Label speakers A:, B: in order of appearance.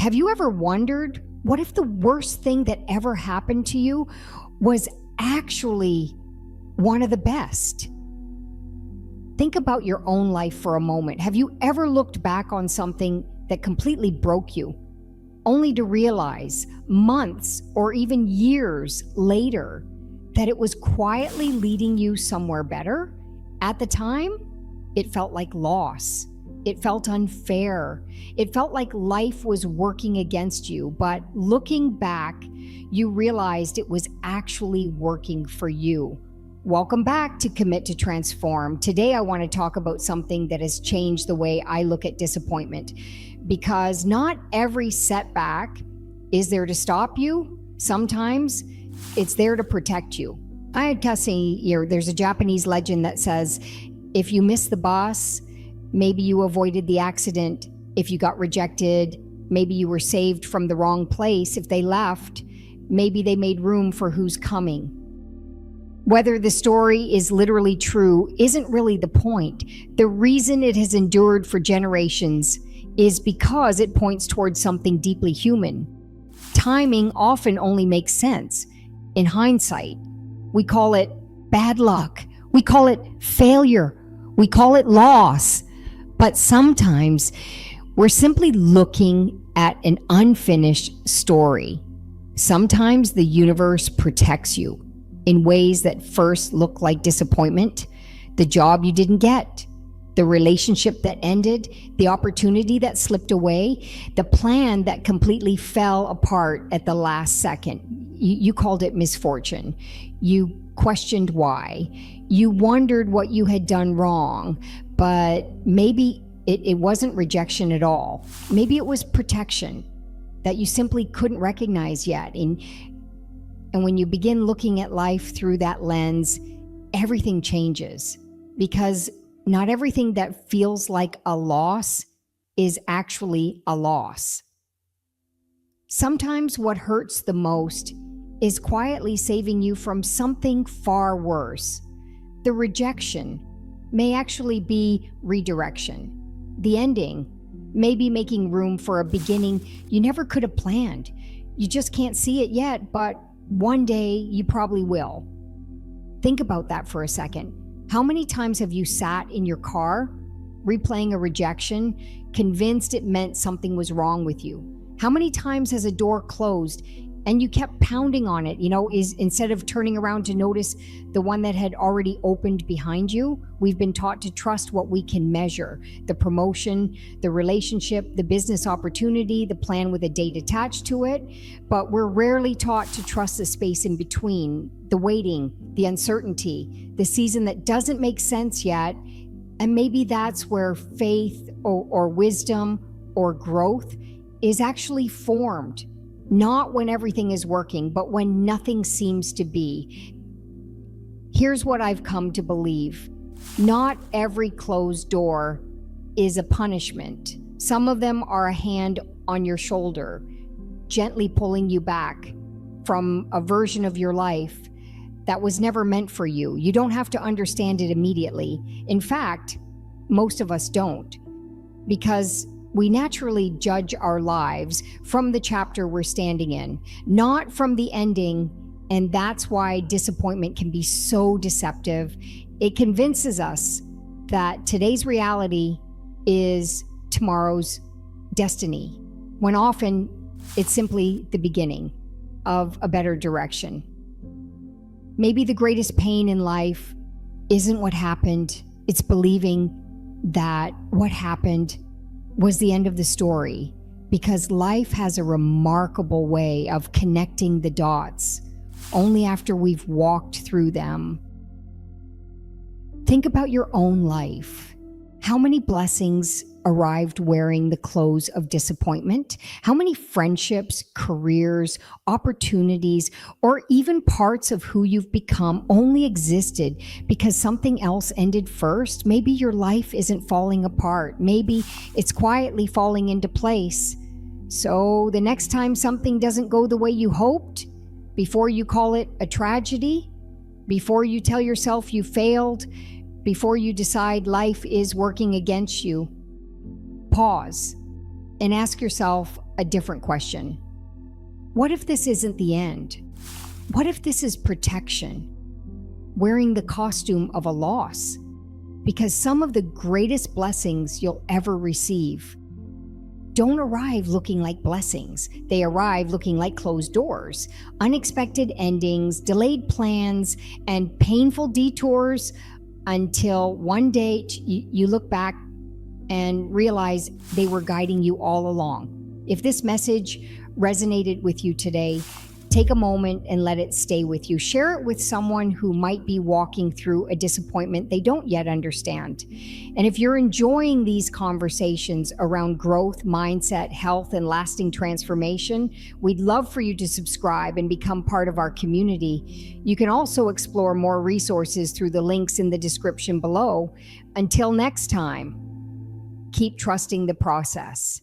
A: Have you ever wondered, what if the worst thing that ever happened to you was actually one of the best? Think about your own life for a moment. Have you ever looked back on something that completely broke you, only to realize months or even years later that it was quietly leading you somewhere better? At the time, it felt like loss. It felt unfair. It felt like life was working against you. But looking back, you realized it was actually working for you. Welcome back to Commit to Transform. Today, I want to talk about something that has changed the way I look at disappointment, because not every setback is there to stop you. Sometimes it's there to protect you. I had there's a Japanese legend that says, if you miss the bus, maybe you avoided the accident. If you got rejected, maybe you were saved from the wrong place. If they left, maybe they made room for who's coming. Whether the story is literally true isn't really the point. The reason it has endured for generations is because it points towards something deeply human. Timing often only makes sense in hindsight. We call it bad luck. We call it failure. We call it loss. But sometimes we're simply looking at an unfinished story. Sometimes the universe protects you in ways that first look like disappointment. The job you didn't get, the relationship that ended, the opportunity that slipped away, the plan that completely fell apart at the last second. You called it misfortune. You questioned why. You wondered what you had done wrong, but maybe it wasn't rejection at all. Maybe it was protection that you simply couldn't recognize yet. And when you begin looking at life through that lens, everything changes, because not everything that feels like a loss is actually a loss. Sometimes what hurts the most is quietly saving you from something far worse. The rejection may actually be redirection. The ending may be making room for a beginning you never could have planned. You just can't see it yet, but one day you probably will. Think about that for a second. How many times have you sat in your car, replaying a rejection, convinced it meant something was wrong with you? How many times has a door closed and you kept pounding on it, instead of turning around to notice the one that had already opened behind you? We've been taught to trust what we can measure: the promotion, the relationship, the business opportunity, the plan with a date attached to it. But we're rarely taught to trust the space in between, the waiting, the uncertainty, the season that doesn't make sense yet. And maybe that's where faith or wisdom or growth is actually formed. Not when everything is working, but when nothing seems to be. Here's what I've come to believe. Not every closed door is a punishment. Some of them are a hand on your shoulder, gently pulling you back from a version of your life that was never meant for you. You don't have to understand it immediately. In fact, most of us don't, because we naturally judge our lives from the chapter we're standing in, not from the ending. And that's why disappointment can be so deceptive. It convinces us that today's reality is tomorrow's destiny, when often it's simply the beginning of a better direction. Maybe the greatest pain in life isn't what happened. It's believing that what happened was the end of the story, because life has a remarkable way of connecting the dots only after we've walked through them. Think about your own life. How many blessings arrived wearing the clothes of disappointment? How many friendships, careers, opportunities, or even parts of who you've become only existed because something else ended first? Maybe your life isn't falling apart. Maybe it's quietly falling into place. So the next time something doesn't go the way you hoped, before you call it a tragedy, before you tell yourself you failed, before you decide life is working against you, pause and ask yourself, a different question. What if this isn't the end? What if this is protection? Wearing the costume of a loss? Because some of the greatest blessings you'll ever receive don't arrive looking like blessings. They arrive looking like closed doors, unexpected endings, delayed plans, and painful detours until one day you look back and realize they were guiding you all along. If this message resonated with you today, take a moment and let it stay with you. Share it with someone who might be walking through a disappointment they don't yet understand. And if you're enjoying these conversations around growth, mindset, health, and lasting transformation, we'd love for you to subscribe and become part of our community. You can also explore more resources through the links in the description below. Until next time, keep trusting the process.